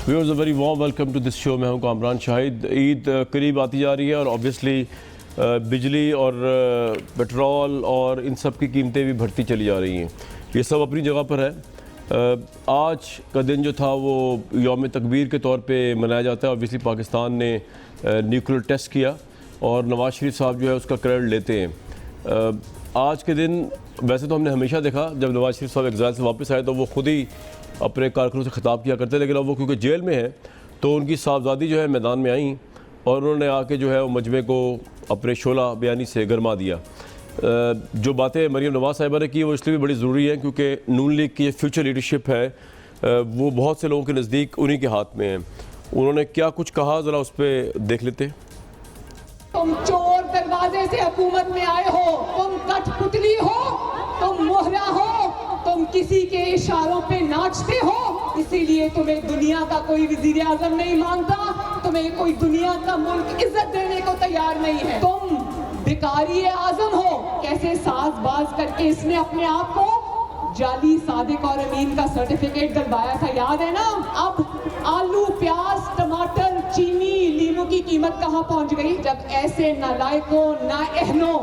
Viewers a very warm welcome to this show. मैं हूं कामरान शाहिद। ईद करीब आती जा रही है और ऑब्वियसली बिजली और पेट्रोल और इन सब की कीमतें भी बढ़ती चली जा रही हैं। ये सब अपनी जगह पर है। आज का दिन जो था वो यौम तकबीर के तौर पे मनाया जाता है। ऑब्वियसली पाकिस्तान ने न्यूक्लियर टेस्ट किया और नवाज़ शरीफ साहब जो है उसका क्रेडिट लेते हैं। आज के दिन वैसे तो हमने हमेशा देखा जब नवाज़ शरीफ साहब एग्ज़ाम से वापस आए तो वो ख़ुद ही अपने कारकुनों से ख़िताब किया करते, लेकिन अब वो क्योंकि जेल में है तो उनकी साहबजादी जो है मैदान में आई और उन्होंने आके जो है वो मजमे को अपने शोला बयानी से गरमा दिया। जो बातें मरीम नवाज़ साहिबा ने की वो इसलिए भी बड़ी ज़रूरी है क्योंकि नून लीग की फ्यूचर लीडरशिप है वो बहुत से लोगों के नज़दीक उन्हीं के हाथ में है। उन्होंने क्या कुछ कहा ज़रा उस पर देख लेते। तुम चोर दरवाजे से हुकूमत में आए हो, तुम कठपुतली हो, तुम मोहरा हो, तुम किसी के इशारों पे नाचते हो, इसीलिए तुम्हें दुनिया का कोई वजीर आजम नहीं मानता, तुम्हें कोई दुनिया का मुल्क इज्जत देने को तैयार नहीं है। तुम भिखारी आजम हो। कैसे साजबाज करके इसने अपने आप को जाली सादिक और अमीन का सर्टिफिकेट दिलवाया था, याद है ना। अब आलू, प्याज, टमाटर, चीनी, लीमू की कीमत कहाँ पहुंच गई। जब ऐसे नालायकों, नाअहलों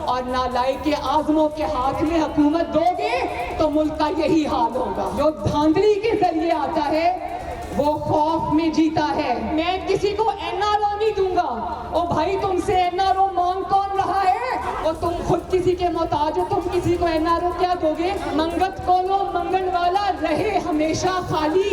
और नालायक के आजमों के हाथ में हुकूमत दोगे तो मुल्क का यही हाल होगा। जो धांधली के जरिए आता है वो खौफ में जीता है। मैं किसी को एनआरओ नहीं दूंगा। ओ भाई, तुमसे एनआरओ मांग कौन रहा है? और तुम खुद किसी के मोहताज हो, तुम किसी को एनआरओ क्या दोगे? मंगत कोनो मंगन वाला रहे हमेशा खाली,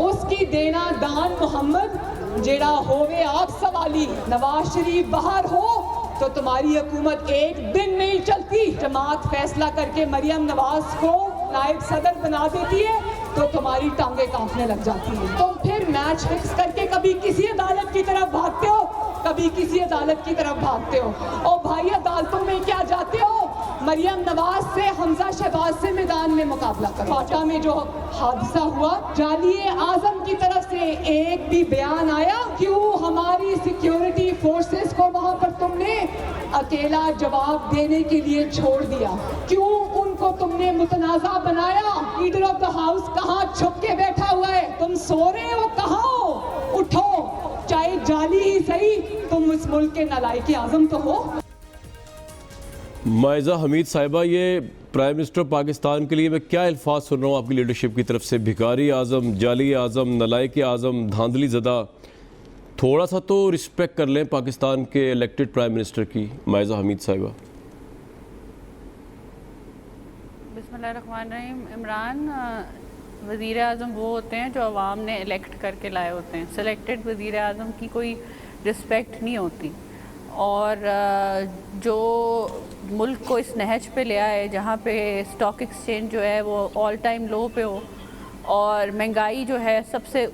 उसकी देना दान मोहम्मद जेड़ा होवे आप सवाली। नवाज शरीफ बाहर हो तो तुम्हारी हुकूमत एक दिन नहीं चलती। जमात फैसला करके मरियम नवाज को नायब सदर बना देती है तो तुम्हारी टांगे कांपने लग जाती है। तुम फिर मैच फिक्स करके कभी किसी अदालत की तरफ भागते हो, कभी किसी अदालत की तरफ भागते हो। और भाई, अदालतों में क्या जाते हो? मरियम नवाज से, हमजा शहबाज से मैदान में मुकाबला करो। फाटा में जो हादसा हुआ, जाली आजम की तरफ से एक भी बयान आया? क्यों हमारी सिक्योरिटी फोर्सेस को वहां पर तुमने अकेला जवाब देने के लिए छोड़ दिया? क्यों उनको तुमने मुतनाज़ा बनाया? लीडर ऑफ द हाउस कहाँ छुप के बैठा हुआ है? तुम सो रहे हो? कहाँ हो? उठो, चाहे जाली ही सही, तुम इस मुल्क के नालायक आजम तो हो। माइज़ा हमीद साहिबा, ये प्राइम मिनिस्टर पाकिस्तान के लिए मैं क्या अल्फाज सुन रहा हूँ आपकी लीडरशिप की तरफ से? भिखारी आज़म, जाली आज़म, नलायक आज़म, धांधली ज़दा। थोड़ा सा तो रिस्पेक्ट कर लें पाकिस्तान के इलेक्टेड प्राइम मिनिस्टर की, माइज़ा हमीद साहिबा। बिस्मिल्लाहिर्रहमानिर्रहीम। इमरान, वज़ीर आज़म वो होते हैं जो अवाम ने इलेक्ट करके लाए होते हैं। सेलेक्टेड वज़ीर आज़म की कोई रिस्पेक्ट नहीं होती। और जो मुल्क को इस नहज पे ले आए जहाँ पे स्टॉक एक्सचेंज जो है वो ऑल टाइम लो पे हो और महंगाई जो है सबसे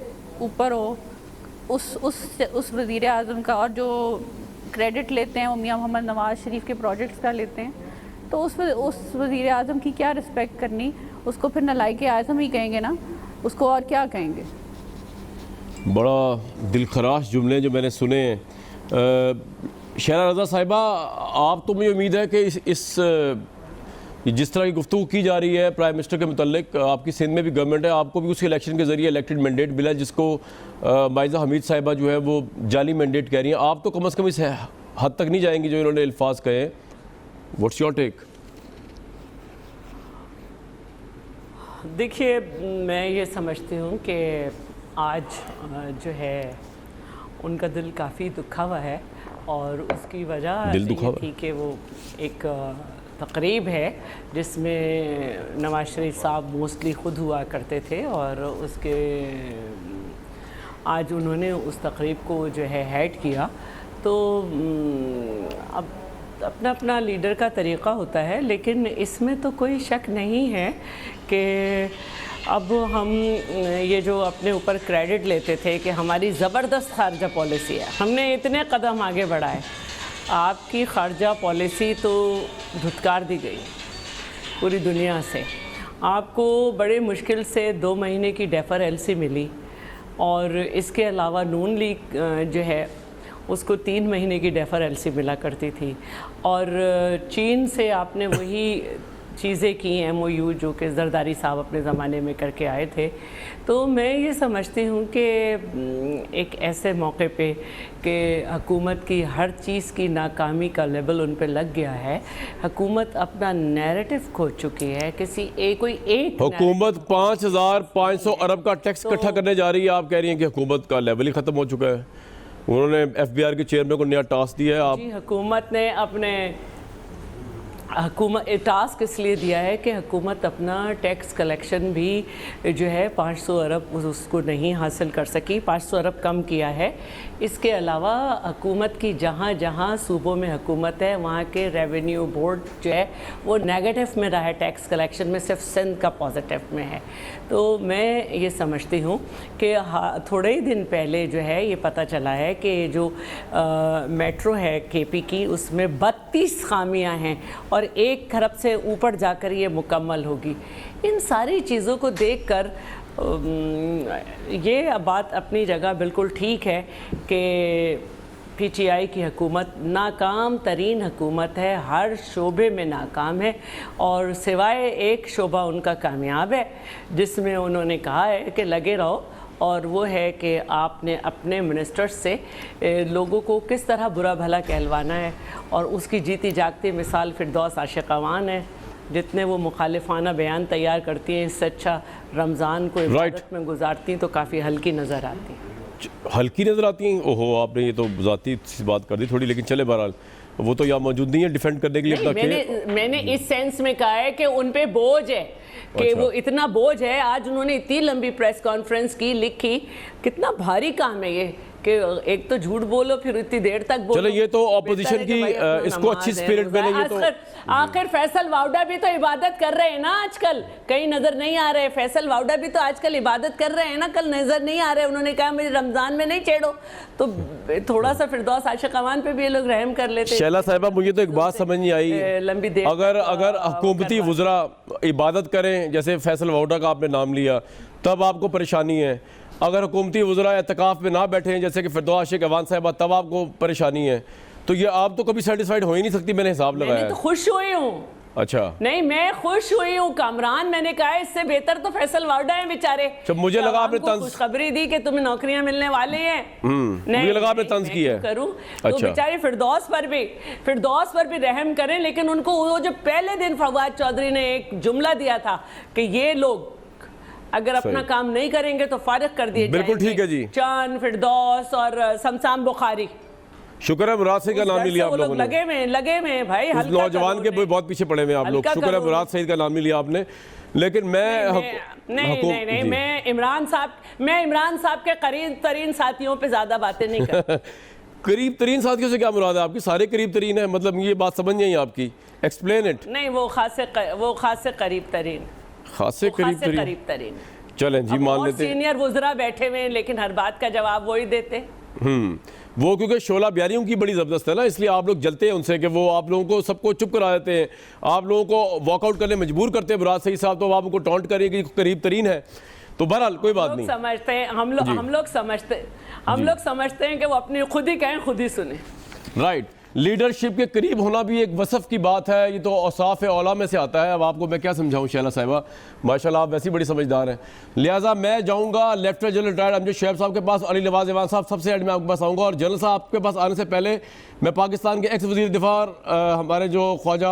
ऊपर हो, उस वज़ीर आज़म का, और जो क्रेडिट लेते हैं वो मियाँ मोहम्मद नवाज़ शरीफ के प्रोजेक्ट्स का लेते हैं, तो उस वज़ीर आज़म की क्या रिस्पेक्ट करनी? उसको फिर नलायक आज़म ही कहेंगे ना, उसको और क्या कहेंगे? बड़ा दिलखराश जुमले जो मैंने सुने। शहरा रज़ा साहिबा, आप तो मुझे उम्मीद है कि जिस तरह की गुफ्तगू की जा रही है प्राइम मिनिस्टर के मुतल्लिक, आपकी सिंध में भी गवर्नमेंट है, आपको भी उसके इलेक्शन के ज़रिए इलेक्टेड मैंडेट मिला जिसको माइज़ा हमीद साहिबा जो है वो जाली मैंडेट कह रही हैं। आप तो कम अज़ कम इस हद तक नहीं जाएंगी जो इन्होंने अल्फाज कहे। What's your take? देखिए, मैं ये समझती हूँ कि आज जो है उनका दिल काफ़ी दुखा हुआ है और उसकी वजह ये थी कि वो एक तकरीब है जिसमें नवाज शरीफ साहब मोस्टली ख़ुद हुआ करते थे और उसके आज उन्होंने उस तकरीब को जो है हेड किया। तो अब अपना अपना लीडर का तरीक़ा होता है, लेकिन इसमें तो कोई शक नहीं है कि अब हम ये जो अपने ऊपर क्रेडिट लेते थे कि हमारी ज़बरदस्त खारजा पॉलिसी है, हमने इतने कदम आगे बढ़ाए, आपकी खारजा पॉलिसी तो धुतकार दी गई पूरी दुनिया से। आपको बड़े मुश्किल से 2 महीने की डेफर एलसी मिली और इसके अलावा नून लीग जो है उसको 3 महीने की डेफर एलसी मिला करती थी और चीन से आपने वही चीज़ें की MOU जो कि जरदारी साहब अपने ज़माने में करके आए थे। तो मैं ये समझती हूँ कि एक ऐसे मौके पे कि हुकूमत की हर चीज़ की नाकामी का लेवल उन पे लग गया है, हुकूमत अपना नैरेटिव खो चुकी है। कोई एक हुकूमत 5,500 अरब का टैक्स इकट्ठा करने जा रही है, आप कह रही हैं कि हुकूमत का लेवल ही ख़त्म हो चुका है। उन्होंने FBR के चेयरमैन को नया टास्क दिया है। आप जी, हुकूमत ने टास्क इसलिए दिया है कि हुकूमत अपना टैक्स कलेक्शन भी जो है 500 अरब उसको नहीं हासिल कर सकी, 500 अरब कम किया है। इसके अलावा हुकूमत की जहाँ जहाँ सूबों में हुकूमत है वहाँ के रेवेन्यू बोर्ड जो है वो नेगेटिव में रहा है टैक्स कलेक्शन में, सिर्फ सिंध का पॉजिटिव में है। तो मैं ये समझती हूँ कि थोड़े ही दिन पहले जो है ये पता चला है कि जो मेट्रो है KP की उसमें 32 खामियाँ हैं और 1 खरब से ऊपर जाकर ये मुकम्मल होगी। इन सारी चीज़ों को देखकर ये बात अपनी जगह बिल्कुल ठीक है कि PTI की हुकूमत नाकाम तरीन हुकूमत है, हर शोबे में नाकाम है और सिवाय एक शोबा उनका कामयाब है जिसमें उन्होंने कहा है कि लगे रहो, और वो है कि आपने अपने मिनिस्टर्स से लोगों को किस तरह बुरा भला कहलवाना है। और उसकी जीती जागती मिसाल फिरदौस आशिक अवान है, जितने वो मुखालिफाना बयान तैयार करती हैं इससे अच्छा रमज़ान को इबादत में गुजारती तो काफ़ी हल्की नज़र आती हैं। हल्की नज़र आती हैं। ओहो, आपने ये तो ज़ाती सी बात कर दी थोड़ी, लेकिन चले बहरहाल वो तो यहाँ मौजूद नहीं है डिफेंड करने के लिए। मैंने इस सेंस में कहा है कि उन पे बोझ है कि वो इतना बोझ है। आज उन्होंने इतनी लंबी प्रेस कॉन्फ्रेंस की, लिखी, कितना भारी काम है ये कि एक तो झूठ बोलो फिर इतनी देर तक बोलो। चलो ये तो ऑपोजिशन की इसको अच्छी स्पिरिट में नहीं, तो आखिर फैसल वाउडा भी तो इबादत कर रहे हैं ना आजकल, कहीं नजर नहीं आ रहे। फैसल वाउडा भी तो आजकल इबादत कर रहे हैं ना, कल नजर नहीं आ रहे। उन्होंने कहा मुझे रमजान में नहीं छेड़ो, तो थोड़ा सा फिरदौस आशिक अवान पे भी ये लोग रहम कर लेते। शैला साहिबा, मुझे तो एक बात समझ नहीं आई, लंबी देर अगर हुकूमती वुज़रा इबादत करें, जैसे फैसल वाउडा का आपने नाम लिया, तब आपको परेशानी है। अगर हुकूमती वुज़रा एतकाफ़ में ना बैठे हैं जैसे कि फिरदौस आशिक अवान साहिबा, तब आपको परेशानी है। तो ये आप तो कभी सेटिस्फाइड हो ही नहीं सकती, मैंने हिसाब लगाया। मैं तो खुश हुई हूँ। अच्छा, नहीं, मैं खुश हुई हूँ कामरान। मैंने कहा इससे बेहतर तो फैसल वाउडा है बेचारे। जब मुझे लगा आपने खुशखबरी दी कि तुम्हें नौकरियां मिलने वाले हैं, मुझे लगा आपने तंज किया है। करूँ अच्छा। तो बेचारे फिरदौस पर भी रहम करें। लेकिन उनको वो जो पहले दिन फवाद चौधरी ने एक जुमला दिया था कि ये लोग अगर अपना काम नहीं करेंगे तो फारिग कर दिए बिल्कुल ठीक है जी। चांद, फिरदौस और समसाम बुखारी, शुक्र है मुराद सईद का नाम नहीं लिया आप लोगों ने। लगे में भाई, उस नौजवान के बहुत पीछे पड़े हुए आप लोग। शुक्र है मुराद सईद का नाम नहीं लिया आपने। लेकिन नहीं, मैं इमरान साहब के करीब तरीन साथियों पे ज्यादा बातें नहीं करती। करीब तरीन साथियों से क्या मुराद है आपकी? सारे करीब तरीन है, मतलब ये बात समझ नहीं आई आपकी, एक्सप्लेन इट। नहीं, वो खासे करीब तरीन, खासे करीब तरीन। चलें जी, मान लेते हैं। सीनियर वुज़रा बैठे हुए हैं लेकिन हर बात का जवाब वही देते। वो क्योंकि शोला ब्यारियों की बड़ी ज़बरदस्त है ना, इसलिए आप लोग जलते हैं उनसे कि वो आप लोगों को सबको चुप करा देते हैं, आप लोगों को वॉकआउट करने मजबूर करते हैं। मुराद सईद साहब तो आप उनको टॉन्ट करें कि करीब तरीन है, तो बहरहाल कोई बात नहीं। समझते हैं हम लोग समझते हैं कि वो अपनी खुद ही कहें, खुद ही सुने। राइट, लीडरशिप के करीब होना भी एक वसफ़ की बात है, ये तो औसाफ औला में से आता है। अब आपको मैं क्या समझाऊं शैला साहिबा, माशाल्लाह आप वैसी बड़ी समझदार हैं। लिहाजा मैं जाऊंगा lieutenant general retired Amjad Shoaib साहब के पास, अली नवाज ईमान साहब सबसे हेड में आपके पास आऊँगा, और जनरल साहब आपके पास आने से पहले मैं पाकिस्तान के एक्स वज़ीर दिफा हमारे जो ख्वाजा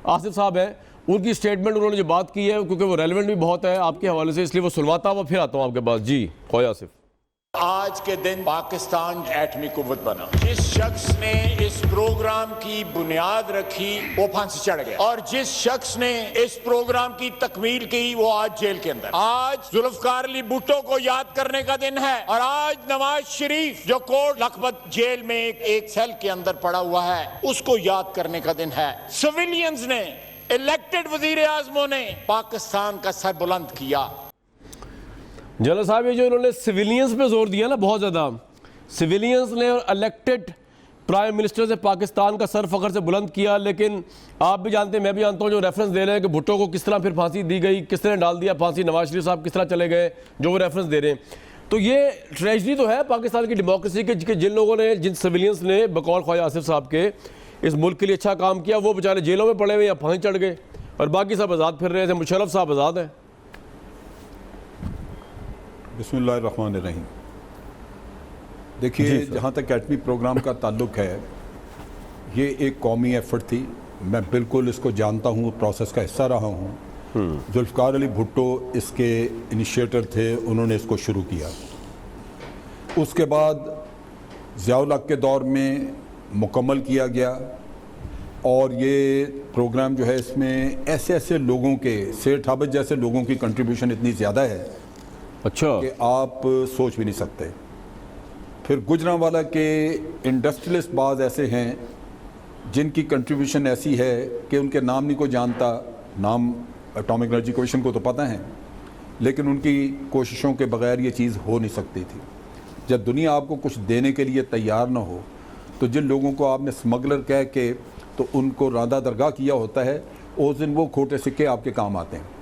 आसिफ साहब हैं, उनकी स्टेटमेंट उन्होंने जो बात की है, क्योंकि वो रेलिवेंट भी बहुत है आपके हवाले से, इसलिए वो सुनवाता हुआ फिर आता हूँ आपके पास। जी ख्वाजा आसिफ। आज के दिन पाकिस्तान एटमी कुव्वत बना। जिस शख्स ने इस प्रोग्राम की बुनियाद रखी वो फांसी चढ़ गया, और जिस शख्स ने इस प्रोग्राम की तकमील की वो आज जेल के अंदर। आज जुल्फकार अली भुट्टो को याद करने का दिन है, और आज नवाज शरीफ जो कोट लखपत जेल में एक सेल के अंदर पड़ा हुआ है उसको याद करने का दिन है। सिविलियंस ने, इलेक्टेड वजीर आजमों ने पाकिस्तान का सर बुलंद किया। जनरल साहब, ये जो इन्होंने सिविलियंस पे जोर दिया ना बहुत ज़्यादा, सिविलियंस ने और इलेक्टेड प्राइम मिनिस्टर से पाकिस्तान का सर फ़ख्र से बुलंद किया। लेकिन आप भी जानते हैं, मैं भी जानता हूँ, जो रेफरेंस दे रहे हैं कि भुट्टो को किस तरह फिर फांसी दी गई, किस तरह डाल दिया फांसी, नवाज शरीफ साहब किस तरह चले गए, जो वो रेफरेंस दे रहे हैं। तो ये ट्रेजडी तो है पाकिस्तान की डेमोक्रेसी के जिन लोगों ने, जिन सिविलियंस ने बकौल ख्वाजा आसिफ साहब के इस मुल्क के लिए अच्छा काम किया, वो बेचारे जेलों में पड़े हुए या फांसी चढ़ गए। और बाकी सब आज़ाद फिर रहे थे, मुशर्रफ साहब आज़ाद हैं। बिस्मिल्लाहिर्रहमानिर्रहीम। देखिए, जहाँ तक एटमी प्रोग्राम का ताल्लुक है, ये एक कौमी एफर्ट थी। मैं बिल्कुल इसको जानता हूँ, प्रोसेस का हिस्सा रहा हूँ। जुल्फ़िकार अली भुट्टो इसके इनिशिएटर थे, उन्होंने इसको शुरू किया। उसके बाद ज़िया-उल हक़ के दौर में मुकम्मल किया गया और ये प्रोग्राम जो है, इसमें ऐसे ऐसे लोगों के, सेठ हाबिज जैसे लोगों की कंट्रीब्यूशन इतनी ज़्यादा है अच्छा कि आप सोच भी नहीं सकते। फिर गुजरांवाला के इंडस्ट्रियलिस्ट बाज़ ऐसे हैं जिनकी कंट्रीब्यूशन ऐसी है कि उनके नाम नहीं को जानता। नाम एटॉमिक एनर्जी कमीशन को तो पता है, लेकिन उनकी कोशिशों के बगैर ये चीज़ हो नहीं सकती थी। जब दुनिया आपको कुछ देने के लिए तैयार ना हो, तो जिन लोगों को आपने स्मगलर कह के तो उनको राधा दरगाह किया होता है, उस दिन वो खोटे सिक्के आपके काम आते हैं।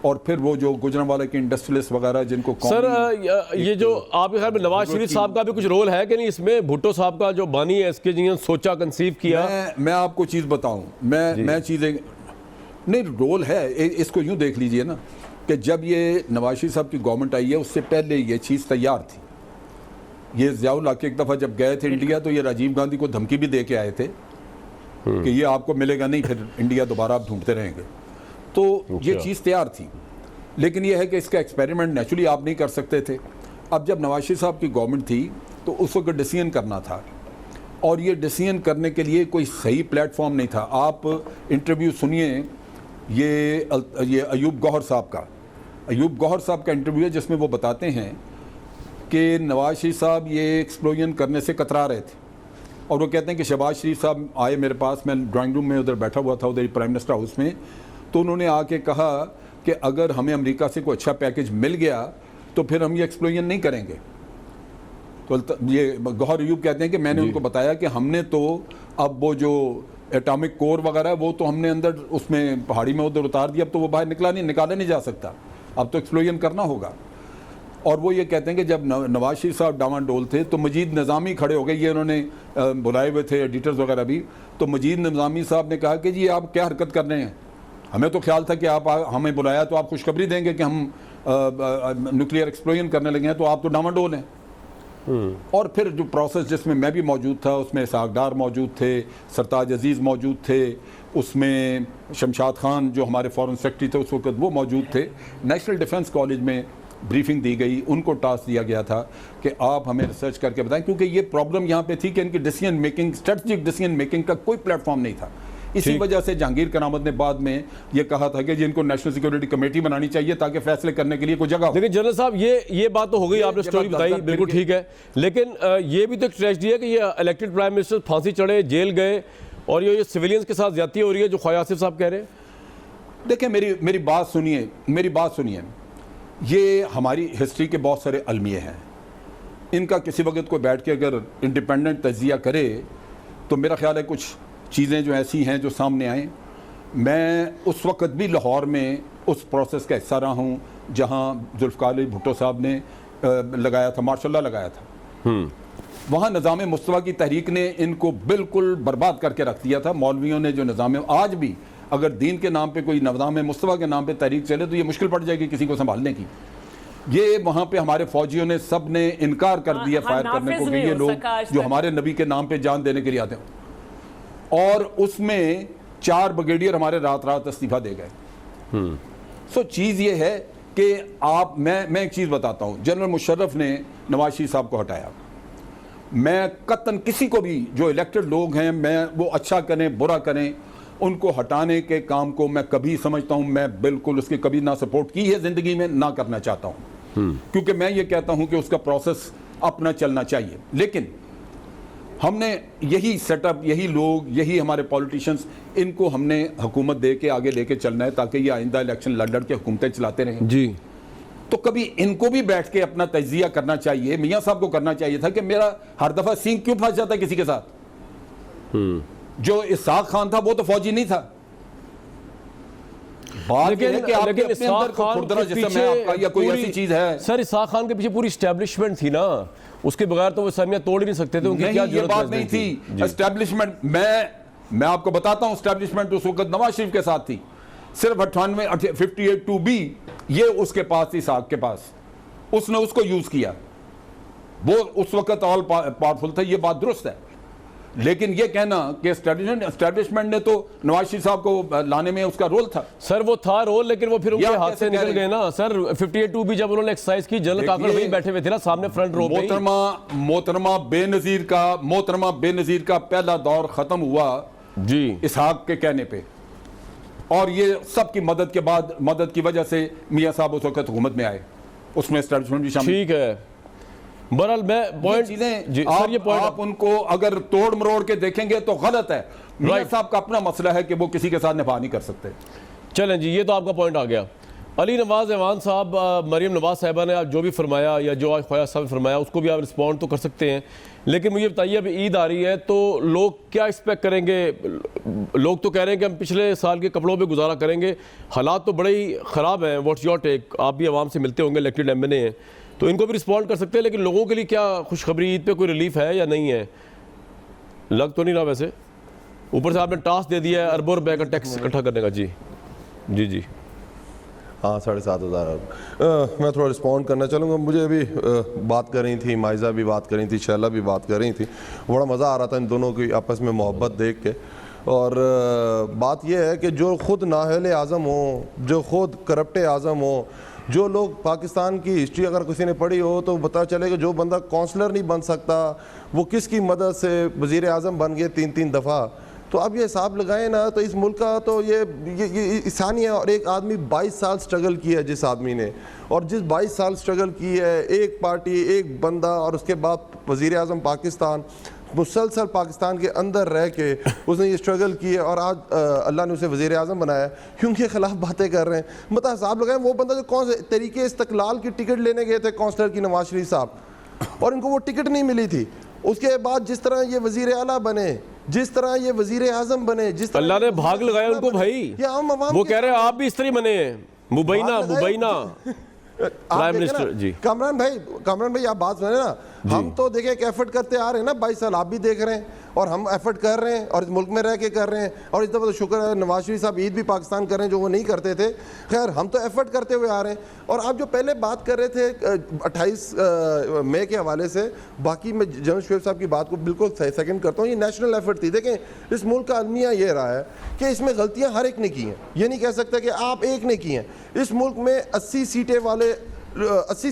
और फिर वो जो गुजरांवाला के इंडस्ट्रियलिस्ट वगैरह जिनको सर ये जो आपके ख्याल में नवाज शरीफ साहब का भी कुछ रोल है कि नहीं इसमें? भुट्टो साहब का जो बानी है इसके, जिन्होंने सोचा, कंसीव किया। मैं आपको चीज़ बताऊं, मैं चीज़ें नहीं, रोल है। इसको यूं देख लीजिए ना कि जब ये नवाज शरीफ साहब की गवर्नमेंट आई है, उससे पहले ये चीज़ तैयार थी। ये ज़िया-उल हक़ एक दफ़ा जब गए थे इंडिया, तो ये राजीव गांधी को धमकी भी दे के आए थे कि ये आपको मिलेगा नहीं, फिर इंडिया दोबारा आप ढूंढते रहेंगे। तो ये चीज़ तैयार थी, लेकिन ये है कि इसका एक्सपेरिमेंट नेचुरली आप नहीं कर सकते थे। अब जब नवाज शरीफ साहब की गवर्नमेंट थी, तो उस वक्त डिसीजन करना था, और ये डिसीजन करने के लिए कोई सही प्लेटफॉर्म नहीं था। आप इंटरव्यू सुनिए, ये अयूब गौहर साहब का इंटरव्यू है, जिसमें वो बताते हैं कि नवाज शरीफ साहब ये एक्सप्लोजन करने से कतरा रहे थे, और वो कहते हैं कि शहबाज शरीफ साहब आए मेरे पास, मैं ड्राइंग रूम में उधर बैठा हुआ था, उधर प्राइम मिनिस्टर हाउस में, तो उन्होंने आके कहा कि अगर हमें अमेरिका से कोई अच्छा पैकेज मिल गया तो फिर हम ये एक्सप्लोजन नहीं करेंगे। तो ये गौहर अयूब कहते हैं कि मैंने उनको बताया कि हमने तो अब वो जो एटॉमिक कोर वगैरह वो तो हमने अंदर उसमें पहाड़ी में उधर उतार दिया, अब तो वो बाहर निकाला नहीं जा सकता, अब तो एक्सप्लोजन करना होगा। और वो ये कहते हैं कि जब नवाज शरीफ साहब डावाडोल थे, तो मजीद निज़ामी खड़े हो गए, ये उन्होंने बुलाए हुए थे एडिटर्स वगैरह भी, तो मजीद निज़ामी साहब ने कहा कि जी आप क्या हरकत कर रहे हैं, हमें तो ख्याल था कि आप हमें बुलाया तो आप खुशखबरी देंगे कि हम न्यूक्लियर एक्सप्लोजन करने लगे हैं, तो आप तो डावाडोल हैं। और फिर जो प्रोसेस जिसमें मैं भी मौजूद था, उसमें इसहाक डार मौजूद थे, सरताज अजीज़ मौजूद थे, उसमें शमशाद खान जो हमारे फॉरेन सेक्रेटरी थे उस वक्त वो मौजूद थे। नेशनल डिफेंस कॉलेज में ब्रीफिंग दी गई, उनको टास्क दिया गया था कि आप हमें रिसर्च करके बताएं, क्योंकि ये प्रॉब्लम यहाँ पे थी कि इनकी decision making, strategic decision making का कोई प्लेटफॉर्म नहीं था। इसी वजह से जहांगीर करामत ने बाद में ये कहा था कि जिनको नेशनल सिक्योरिटी कमेटी बनानी चाहिए ताकि फैसले करने के लिए कोई जगह हो। लेकिन जनरल साहब ये बात तो हो गई, आपने स्टोरी बताई, बिल्कुल ठीक है, लेकिन ये भी तो एक ट्रेजेडी है कि ये इलेक्टेड प्राइम मिनिस्टर फांसी चढ़े, जेल गए, और ये सिविलियंस के साथ ज्यादती हो रही है जो ख्वाजा आसिफ साहब कह रहे हैं। देखिए मेरी बात सुनिए, ये हमारी हिस्ट्री के बहुत सारे अलमिये हैं, इनका किसी वक्त कोई बैठ के अगर इंडिपेंडेंट तज्जिया करे तो मेरा ख्याल है कुछ चीज़ें जो ऐसी हैं जो सामने आएँ। मैं उस वक्त भी लाहौर में उस प्रोसेस का हिस्सा रहा हूँ जहाँ जुल्फ़िकार अली भुट्टो साहब ने लगाया था, मार्शल लगाया था। वहाँ निज़ाम मुस्तफ़ा की तहरीक ने इनको बिल्कुल बर्बाद करके रख दिया था। मौलवियों ने जो निज़ाम, आज भी अगर दीन के नाम पे कोई निज़ाम मुस्तफ़ा के नाम पे तहरीक चले तो ये मुश्किल पड़ जाएगी किसी को संभालने की। ये वहाँ पे हमारे फौजियों ने सब ने इनकार कर दिया फायर करने को कि ये लोग जो हमारे नबी के नाम पे जान देने के लिए आते हैं, और उसमें 4 ब्रिगेडियर हमारे रात इस्तीफा दे गए। सो चीज़ ये है कि मैं एक चीज़ बताता हूँ, जनरल मुशर्रफ ने नवाज शरीफ साहब को हटाया। मैं कतन किसी को भी जो इलेक्टेड लोग हैं, मैं वो अच्छा करें बुरा करें, उनको हटाने के काम को मैं कभी समझता हूँ, मैं बिल्कुल उसकी कभी ना सपोर्ट की है ज़िंदगी में, ना करना चाहता हूँ, क्योंकि मैं ये कहता हूँ कि उसका प्रोसेस अपना चलना चाहिए। लेकिन हमने यही सेटअप, यही लोग, यही हमारे पॉलिटिशियंस, इनको हमने हुकूमत दे के आगे लेके चलना है ताकि ये आइंदा इलेक्शन लड़ के हुकूमतें चलाते रहें जी। तो कभी इनको भी बैठ के अपना तज्जिया करना चाहिए। मियाँ साहब को करना चाहिए था कि मेरा हर दफ़ा सींग क्यों फंस जाता है किसी के साथ। जो इसहाक खान था वो तो फौजी नहीं था। लेकिन इसहाक खान के पीछे या कोई ऐसी चीज है, सर इसहाक खान के पीछे पूरी एस्टेब्लिशमेंट थी ना, उसके बगैर तो वो सहमियत तोड़ ही नहीं सकते थे। उनकी क्या ये बात नहीं थी एस्टेब्लिशमेंट। मैं आपको बताता हूं, एस्टेब्लिशमेंट उस वक्त नवाज शरीफ के साथ थी। सिर्फ 58(2)B ये उसके पास थी, साहब के पास, उसने उसको यूज किया, वो उस वक्त ऑल पावरफुल था, ये बात दुरुस्त है। लेकिन ये कहना कि एस्टैब्लिशमेंट ने तो नवाज शरीफ साहब को लाने में उसका रोल था। सर वो था रोल, लेकिन वो फिर उनके आप हाथ कैसे से कह निकल रहे गए ना सर। 58(2) जब उन्होंने एक्सरसाइज की, जनरल काकड़ देखिए, वहीं बैठे हुए थे ना सामने फ्रंट रो पे। मोहतरमा बेनजीर का पहला दौर खत्म हुआ जी इसहाक के कहने पे, और ये सबकी मदद की वजह से मियां साहब उस वक्त हुकूमत में आए, उसमें एस्टैब्लिशमेंट भी शामिल। ठीक है, बहरहाल मैं पॉइंट चीजें सर, ये पॉइंट आप उनको अगर तोड़ मरोड़ के देखेंगे तो गलत है। मियां साहब का अपना मसला है कि वो किसी के साथ निभा नहीं कर सकते। चलें जी, ये तो आपका पॉइंट आ गया। अली नवाज ऐवान साहब, मरीम नवाज साहिबा ने जो भी फरमाया या जो आज ख्वाजा साहब ने फरमाया उसको भी आप रिस्पॉन्ड तो कर सकते हैं, लेकिन मुझे बताइए अब ईद आ रही है तो लोग क्या एक्सपेक्ट करेंगे? लोग तो कह रहे हैं कि हम पिछले साल के कपड़ों पे गुजारा करेंगे, हालात तो बड़े ही ख़राब हैं। What's your take? आप भी आवाम से मिलते होंगे, इलेक्टेड एमएनए हैं, तो इनको भी रिस्पॉन्ड कर सकते हैं, लेकिन लोगों के लिए क्या खुशखबरी, ईद पे कोई रिलीफ है या नहीं है? लग तो नहीं रहा वैसे। ऊपर से आपने टास्क दे दिया है अरबों रुपए का टैक्स इकट्ठा करने का। जी जी जी हाँ, 7,500 अरब। मैं थोड़ा रिस्पॉन्ड करना चाहूँगा। मुझे अभी बात कर रही थी, माइजा भी बात कर रही थी, शैला भी बात कर रही थी, बड़ा मज़ा आ रहा था इन दोनों की आपस में मोहब्बत देख के। और बात यह है कि जो ख़ुद नाहल आज़म हो, जो ख़ुद करप्ट आज़म हो, जो लोग पाकिस्तान की हिस्ट्री अगर किसी ने पढ़ी हो तो पता चले कि जो बंदा काउंसलर नहीं बन सकता वो किसकी मदद से वज़ीर आज़म बन गए 3-3 दफ़ा। तो अब ये हिसाब लगाएं ना, तो इस मुल्क का तो ये इंसानी है। और एक आदमी 22 साल स्ट्रगल किया है, जिस आदमी ने, और जिस 22 साल स्ट्रगल की है, एक पार्टी, एक बंदा, और उसके बाद वज़ीर आज़म पाकिस्तान, मुसलसल पाकिस्तान के अंदर रह के उसने ये स्ट्रगल की है, और आज अल्लाह ने उसे वज़ीर आज़म बनाया क्योंकि उनके ख़िलाफ़ बातें कर रहे हैं। मतलब हिसाब लगाएं, वो बंदा जो कौन से तरीके इस्तक़लाल की टिकट लेने गए थे काउंसलर की नवाज शरीफ साहब, और इनको वो टिकट नहीं मिली थी। उसके बाद जिस तरह ये वज़ीर आला बने, जिस तरह ये वज़ीर आज़म बने, जिस तरह अल्लाह ने भाग लगाया उनको भाई। वो कह रहे हैं आप भी इस तरह बने हैं, मुबैना प्राइम मिनिस्टर। जी कामरान भाई आप बात सुने ना, हम तो देखें एक एफर्ट करते आ रहे हैं ना 22 साल, आप भी देख रहे हैं, और हम एफर्ट कर रहे हैं, और इस मुल्क में रह के कर रहे हैं। और इस दफ़ा तो शुक्र है नवाज शरीफ साहब ईद भी पाकिस्तान कर रहे हैं, जो वो नहीं करते थे। खैर, हम तो एफर्ट करते हुए आ रहे हैं। और आप जो पहले बात कर रहे थे 28 मई के हवाले से, बाकी मैं जनरल शुएब साहब की बात को बिल्कुल सेकंड करता हूँ। ये नेशनल एफर्ट थी। देखें, इस मुल्क का अलमिया ये रहा है कि इसमें गलतियाँ हर एक ने की हैं, ये नहीं कह सकते कि आप एक ने की हैं। इस मुल्क में 80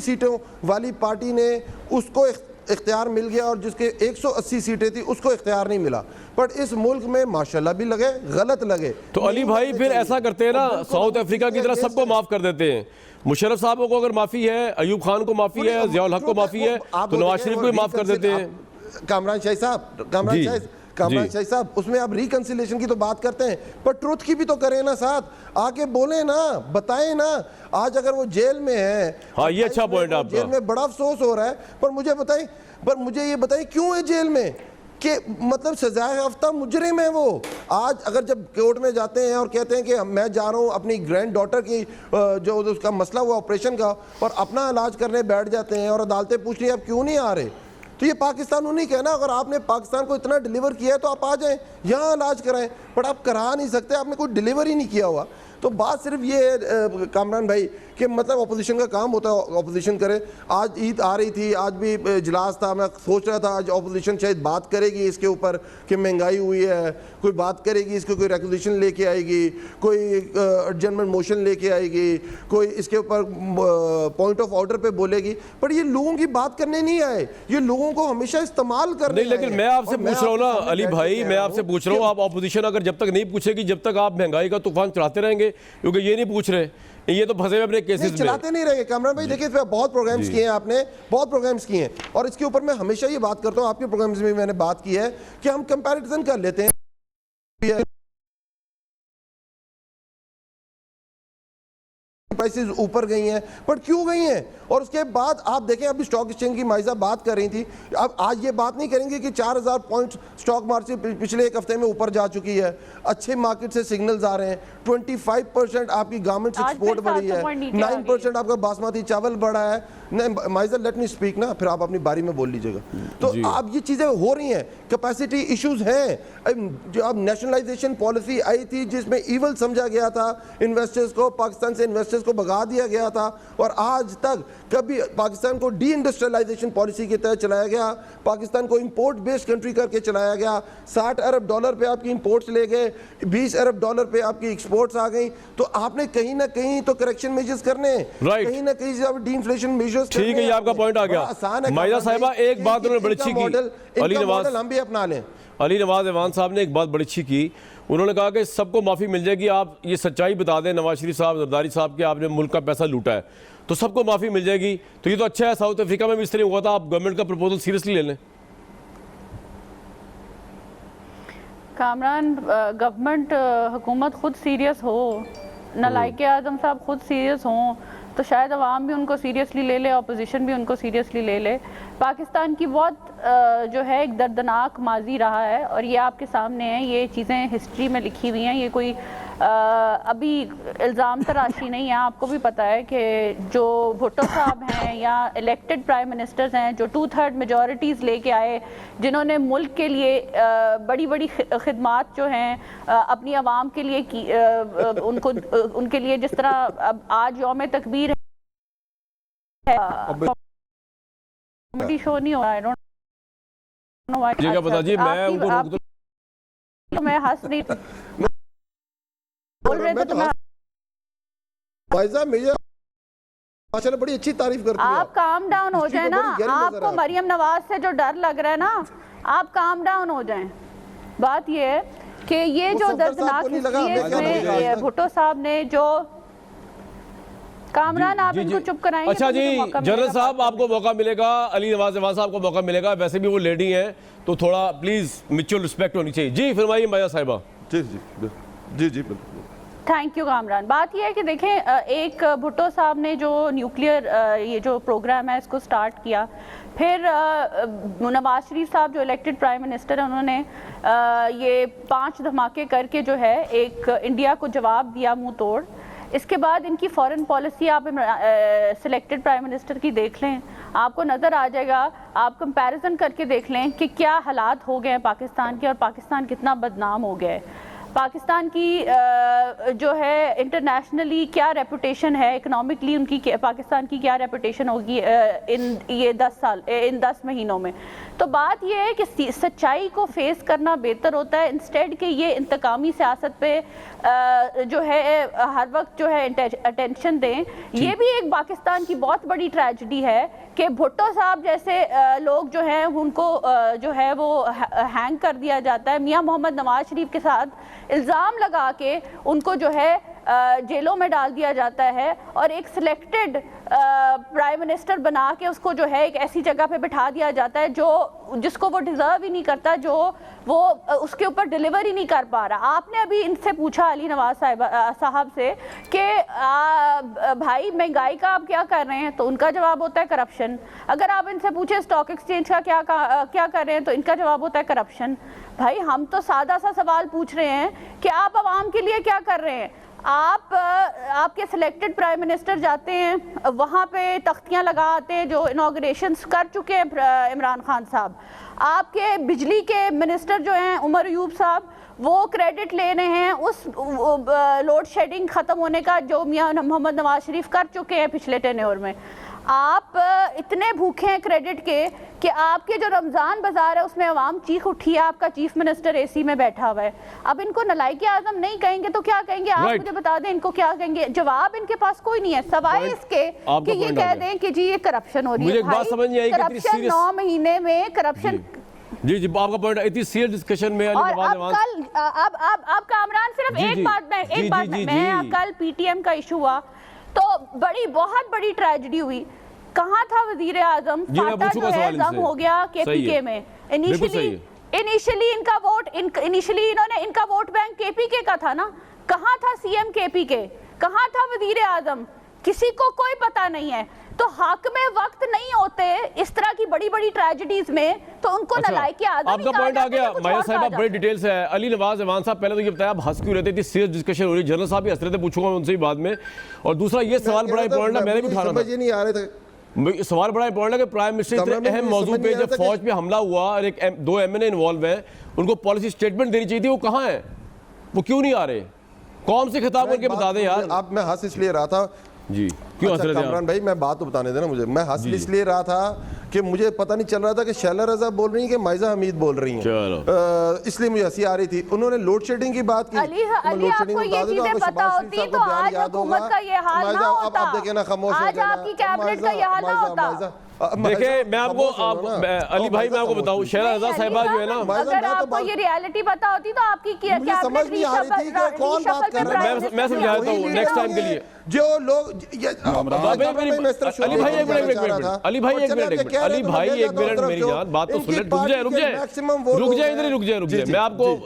सीटों वाली पार्टी ने उसको इख्तियार मिल गया, और जिसके 180 सीटें थी उसको इख्तियार नहीं मिला। पर इस मुल्क में माशाल्लाह भी लगे, गलत लगे। तो अली भाई फिर ऐसा करते हैं ना, साउथ अफ्रीका की तरह सबको माफ कर देते हैं। मुशर्रफ साहब को अगर माफी है, अयूब खान को माफी है, ज़ियाउल हक को माफी है, तो नवाज शरीफ को माफ कर देते हैं। कामरान शाही साहब, उसमें आप रिकंसिलेशन की तो बात करते हैं, पर ट्रुथ की भी तो करें ना, साथ आके बोले ना, बताएं ना। आज अगर वो जेल में है, हाँ ये अच्छा पॉइंट आपका, जेल में बड़ा अफसोस हो रहा है, पर मुझे ये बताएं क्यों है जेल में? कि मतलब सजाए याफ्ता मुजरिम है वो। आज अगर जब कोर्ट में जाते हैं और कहते हैं कि मैं जा रहा हूँ अपनी ग्रैंड डॉटर की जो उसका मसला हुआ ऑपरेशन का, और अपना इलाज करने बैठ जाते हैं, और अदालतें पूछ रही है आप क्यों नहीं आ रहे, तो ये पाकिस्तान उन्हीं कहना, अगर आपने पाकिस्तान को इतना डिलीवर किया है तो आप आ जाएं, यहाँ इलाज कराएं, पर आप करा नहीं सकते, आपने कोई डिलीवर ही नहीं किया हुआ। तो बात सिर्फ ये है कामरान भाई कि मतलब अपोजिशन का काम होता है अपोजिशन करे। आज ईद आ रही थी, आज भी इजलास था, मैं सोच रहा था आज अपोजिशन शायद बात करेगी इसके ऊपर कि महंगाई हुई है, कोई बात करेगी इसको, कोई रेगुलेशन लेके आएगी, कोई एडजमेंट मोशन लेके आएगी, कोई इसके ऊपर पॉइंट ऑफ ऑर्डर पे बोलेगी, पर ये लोगों की बात करने नहीं आए, ये लोगों को हमेशा इस्तेमाल करने। नहीं, लेकिन मैं आपसे पूछ रहा हूँ ना अली भाई, मैं आपसे पूछ रहा हूँ, आप अपोजिशन अगर जब तक नहीं पूछेगी, जब तक आप महंगाई का तूफान चलाते रहेंगे, क्योंकि ये नहीं पूछ रहे, ये तो फंसे हुए अपने केसेस में। चलाते नहीं रहेंगे कामरान भाई। देखिए बहुत प्रोग्राम्स किए हैं आपने, बहुत प्रोग्राम्स किए हैं, और इसके ऊपर मैं हमेशा ये बात करता हूँ, आपके प्रोग्राम्स में मैंने बात की है कि हम कंपैरिजन कर लेते हैं, प्राइसेस ऊपर गई हैं, पर क्यों गई हैं? और उसके बाद आप देखें, अभी स्टॉक एक्सचेंज की माइजा बात कर रही थी, अब आज ये बात नहीं करेंगे कि 4000 पॉइंट स्टॉक मार्केट पिछले एक हफ्ते में ऊपर जा चुकी है, अच्छे मार्केट से सिग्नल्स आ रहे हैं, 25% आपकी गारमेंट्स एक्सपोर्ट बढ़ी है, 9% आपका बासमती चावल बढ़ा है, नहीं माइजा लेट मी स्पीक ना, फिर आप अपनी बारी में बोल लीजिएगा। तो अब ये चीज़ें हो रही हैं, कैपेसिटी इश्यूज हैं। जो अब नेशनलाइजेशन पॉलिसी आई थी जिसमें ईवल समझा गया था इन्वेस्टर्स को, पाकिस्तान से इन्वेस्टर्स को भगा दिया गया था, और आज तक कभी पाकिस्तान को डी इंडस्ट्रियलाइजेशन पॉलिसी के तहत चलाया गया, पाकिस्तान को इंपोर्ट बेस्ड कंट्री करके चलाया गया। $60 अरब पे आपकी इंपोर्ट्स ले गए, $20 अरब पे आपकी एक्सपोर्ट्स आ गई। तो आपने कहीं ना कहीं तो करेक्शन मेजर्स करने, कहीं ना कहीं से डी इन्फ्लेशन मेजर्स। ठीक है, ये आपका पॉइंट आ गया। माइजा साहिबा एक बात उन्होंने बड़ी अच्छी की, अली नवाज, हम भी अपना लें। अली नवाज ऐवान साहब ने एक बात बड़ी अच्छी की, उन्होंने कहा कि सबको माफ़ी मिल जाएगी, आप ये सच्चाई बता दें नवाज शरीफ साहब, जरदारी साहब कि आपने मुल्क का पैसा लूटा है तो सबको माफ़ी मिल जाएगी। तो ये तो अच्छा है, साउथ अफ्रीका में भी इस तरह हुआ था। आप गवर्नमेंट का प्रपोजल सीरियसली ले लें। कामरान, गवर्नमेंट हुकूमत खुद सीरियस हो, नलायक आज़म साहब खुद सीरियस हों तो शायद अवाम भी उनको सीरियसली ले ले, अपोजिशन भी उनको सीरियसली ले ले। पाकिस्तान की बहुत जो है एक दर्दनाक माजी रहा है और ये आपके सामने है, ये चीज़ें हिस्ट्री में लिखी हुई हैं। ये कोई अभी इल्ज़ाम तराशी नहीं है। आपको भी पता है कि जो भुट्टो साहब हैं या इलेक्टेड प्राइम मिनिस्टर्स हैं जो 2/3 मेजॉरिटीज़ लेके आए, जिन्होंने मुल्क के लिए बड़ी बड़ी खिदमात जो हैं अपनी आवाम के लिए की, उनके लिए जिस तरह अब आज यौम तकबीर है, कॉमेडी शो नहीं हो रहा, आई डोंट नो व्हाई। जगह बता जी, मैं उनको रोक दूं, मैं हंस नहीं बोल रहे थे तो मैं माशाल्लाह बड़ी अच्छी तारीफ करती हैं। आप काम डाउन हो जाए ना। आपको मरियम नवाज से जो डर लग रहा है ना, आप काम डाउन हो जाएं। बात ये है कि ये जो दर्दनाक इसमें भुट्टो साहब ने जो कामरान, आप इनको चुप कराएंगे। अच्छा जी, जनरल साहब आपको मौका मिलेगा, अली नवाज ऐवान साहब को मौका मिलेगा, वैसे भी वो लेडी हैं तो थोड़ा प्लीज म्यूचुअल रिस्पेक्ट होनी चाहिए। जी फरमाइए माया साहिबा। जी जी जी जी बिल्कुल। Thank you Kamran. बात यह है कि देखें, एक भुट्टो साहब ने जो न्यूक्लियर ये जो प्रोग्राम है इसको स्टार्ट किया, फिर नवाज शरीफ साहब जो इलेक्टेड प्राइम मिनिस्टर हैं उन्होंने ये 5 धमाके करके जो है एक इंडिया को जवाब दिया मुंह तोड़। इसके बाद इनकी फॉरेन पॉलिसी आप सिलेक्टेड प्राइम मिनिस्टर की देख लें, आपको नज़र आ जाएगा। आप कंपैरिजन करके देख लें कि क्या हालात हो गए हैं पाकिस्तान के और पाकिस्तान कितना बदनाम हो गया है। पाकिस्तान की जो है इंटरनेशनली क्या रेपुटेशन है, इकोनॉमिकली उनकी पाकिस्तान की क्या रेपुटेशन होगी इन ये 10 महीनों में। तो बात यह है कि सच्चाई को फेस करना बेहतर होता है, इंस्टेड के ये इंतकामी सियासत पे जो है हर वक्त जो है अटेंशन दें। ये भी एक पाकिस्तान की बहुत बड़ी ट्रेजेडी है कि भुट्टो साहब जैसे लोग जो हैं उनको जो है वो हैंग कर दिया जाता है, मियां मोहम्मद नवाज शरीफ के साथ इल्ज़ाम लगा के उनको जो है जेलों में डाल दिया जाता है और एक सिलेक्टेड प्राइम मिनिस्टर बना के उसको जो है एक ऐसी जगह पे बिठा दिया जाता है जो जिसको वो डिज़र्व ही नहीं करता, जो वो उसके ऊपर डिलीवर ही नहीं कर पा रहा। आपने अभी इनसे पूछा अली नवाज साहब से कि भाई महंगाई का आप क्या कर रहे हैं, तो उनका जवाब होता है करप्शन। अगर आप इनसे पूछे स्टॉक एक्सचेंज का क्या कर रहे हैं, तो इनका जवाब होता है करप्शन। भाई हम तो सादा सा सवाल पूछ रहे हैं कि आप आवाम के लिए क्या कर रहे हैं। आपके सिलेक्टेड प्राइम मिनिस्टर जाते हैं वहाँ पे तख्तियाँ लगा आते हैं जो इनॉग्रेशंस कर चुके हैं इमरान खान साहब। आपके बिजली के मिनिस्टर जो हैं उमर अयूब साहब, वो क्रेडिट ले रहे हैं उस लोड शेडिंग ख़त्म होने का जो मियां मोहम्मद नवाज शरीफ कर चुके हैं पिछले टेन्योर में। आप इतने भूखे हैं क्रेडिट के कि आपके जो रमज़ान बाजार है उसमें अवाम चीख उठी है, आपका चीफ मिनिस्टर एसी में बैठा हुआ है। अब इनको नलायक आज़म नहीं कहेंगे तो क्या कहेंगे? आप मुझे बता दें इनको क्या कहेंगे? जवाब इनके पास कोई नहीं है सवाए इसके कि ये कह दें कि जी ये करप्शन हो रही है। करप्शन 9 महीने में करप्शन। जी जी, आपका पॉइंट इतनी सीरियस डिस्कशन में। और अब कामरान सिर्फ एक बात मैं कल पीटीएम का इशू हुआ तो बहुत बड़ी ट्रेजेडी हुई। कहाँ था वजीर आजम? फाटा जो है जम हो गया केपीके में। इनिशियली इनका वोट बैंक केपीके का था ना। कहाँ था सीएम केपीके? कहाँ था वजीर आजम? किसी को कोई पता नहीं है। तो हक में वक्त नहीं होते इस तरह की बड़ी बड़ी ट्रेजेडीज में, तो उनको नलायक आज़म। आपका पॉइंट आ गया माया साहिबा, बड़ी डिटेल से है। अली नवाज ऐवान साहब, पहले तो ये बताया आप हंस क्यों रहते थे, सीरियस डिस्कशन हो रही है। जनरल साहब भी हंस रहे थे, पूछूंगा उनसे भी बाद में। और दूसरा ये सवाल बड़ा इंपॉर्टेंट है, मैंने भी उठाना था। समझ ही नहीं आ रहे थे सवाल बड़ा इंपॉर्टेंट है कि प्राइम मिनिस्टर कमरा इतने में अहम मुझे मौजू समझ पे नहीं जब आता कि- फौज पे हमला हुआ और दो एमएनए इन्वॉल्व हैं, उनको पॉलिसी स्टेटमेंट देनी चाहिए थी, वो कहाँ है? वो क्यों नहीं आ रहे? कौन से खिताब करके बता दें यार। आप मैं हंस इसलिए रहा था जी क्यों हंस अच्छा, रहे थे आप? कामरान भाई मैं बात तो बताने देना मुझे। मैं हंस इसलिए रहा था कि मुझे पता नहीं चल रहा था कि शैला रजा बोल रही हैं कि माइजा हमीद बोल रही हैं। चलो। इसलिए मुझे हंसी आ रही थी। उन्होंने लोड शेडिंग की बात की। अली तो मैं अली लोड आपको शेडिंग ये बता दूं तो चीजें आपको पता शहबाज होती शरीफ तो साहब को बयान आज याद होगा। हुकूमत का ये हाल ना माइजा, होता। अब देखिए ना, खामोश हो आज जाना। आपकी कैबिनेट का ये हाल ना माइजा, होता। माइजा, देखिए मैं आपको अली भाई मैं आपको बताऊं, शैला रजा साहिबा जो है ना, अगर आपको ये रियलिटी पता होती तो आपकी मुझे समझ नहीं आ रही थी कि कौन बात कर रहा है। मैं समझाता हूँ नेक्स्ट टाइम के लिए। जो लोग अली भाई एक मिनट, अली भाई एक मिनट मेरी जान बात तो सुन ले। रुक जाए इधर ही रुक जाए। मैं आपको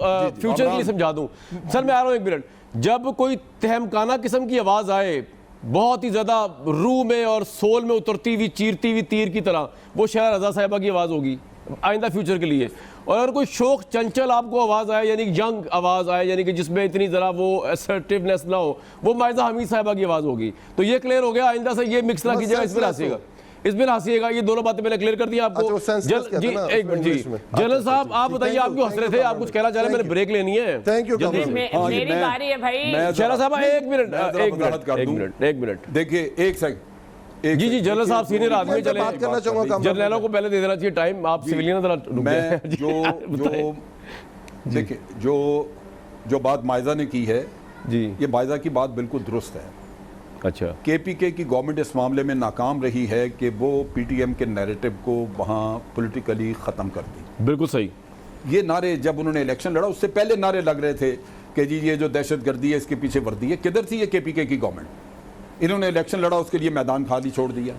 फ्यूचर के लिए समझा दूं। सर मैं आ रहा हूँ एक मिनट। जब कोई तहमकाना किस्म की आवाज आए, बहुत ही ज्यादा रूह में और सोल में उतरती हुई, चीरती हुई तीर की तरह, वो शैला रजा साहिबा की आवाज होगी आइंदा फ्यूचर के लिए। और अगर कोई शोक चंचल आपको आवाज आए, यानी कि यंग आवाज आए, यानी कि जिसमें इतनी जरा वो असर्टिवनेस ना हो, वो माइजा हमीद साहिबा की आवाज होगी। तो ये क्लियर हो गया, आइंदा से ये मिक्स ना कीजिएगा, इसमें हंसीएगा, इसमें हंसीएगा। ये दोनों बातें मैंने क्लियर कर दी आपको। जी एक मिनट जी, जनरल साहब आप बताइए, आप क्यों हंस रहे थे? आप कुछ कहना चाह रहे हैं? मैंने ब्रेक लेनी है। थैंक यू जल्दी से। मेरी बारी है भाई। शैला साहब एक मिनट देखिए एक सेकंड। जी जनरल साहब सीनियर आदमी चले, बात करना चाहूंगा। जर्नलों को पहले दे देना चाहिए टाइम। आप सिविलियन जरा रुक मैं जाए। देखिए जो बात माइजा ने की है, जी ये माइजा की बात बिल्कुल दुरुस्त है। अच्छा, केपीके की गवर्नमेंट इस मामले में नाकाम रही है कि वो पीटीएम के नैरेटिव को वहाँ पॉलिटिकली ख़त्म कर दी। बिल्कुल सही। ये नारे जब उन्होंने इलेक्शन लड़ा उससे पहले नारे लग रहे थे कि जी ये जो दहशतगर्दी है इसके पीछे वर्दी है। किधर थी ये केपीके की गवर्नमेंट? इन्होंने इलेक्शन लड़ा, उसके लिए मैदान खाली छोड़ दिया।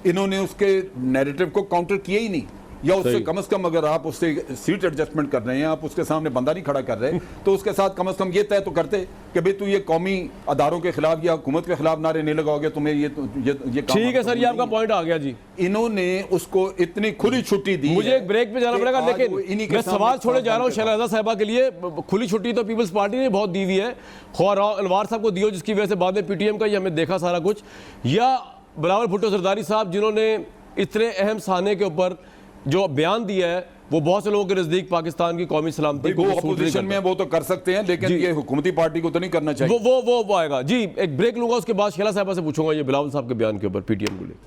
इन्होंने उसके नैरेटिव को काउंटर किया ही नहीं, या उससे कम से कम अगर आप उससे सीट एडजस्टमेंट कर रहे हैं, आप उसके सामने बंदा नहीं खड़ा कर रहे, तो उसके साथ कम से कम ये तय तो करते कि भाई तू ये कौमी अदारों के खिलाफ या हुकूमत के खिलाफ नारे नहीं लगाओगे, तुम्हें ये ठीक है सर, ये आपका पॉइंट आ गया जी। इन्होंने उसको इतनी खुली छुट्टी दी। मुझे एक ब्रेक पे जाना पड़ेगा, लेकिन मैं सवाल छोड़े जा रहा हूँ शैला रजा साहिबा के लिए। खुली छुट्टी तो पीपल्स पार्टी ने बहुत दी हुई है, ख्वार अनवार साहब को दी हो, जिसकी वजह से बाद में पीटीएम का ही हमने देखा सारा कुछ, या बिलावल भुट्टो जरदारी साहब जिन्होंने इतने अहम साने के ऊपर जो बयान दिया है, वो बहुत से लोगों के नजदीक पाकिस्तान की कौमी सलामती को अपोजिशन में वो तो कर सकते हैं, लेकिन ये हुकूमती पार्टी को तो नहीं करना चाहिए। वो आएगा जी। एक ब्रेक लूंगा, उसके बाद शैला साहिबा से पूछूंगा ये बिलावल साहब के बयान के ऊपर पीटीएम को लेकर।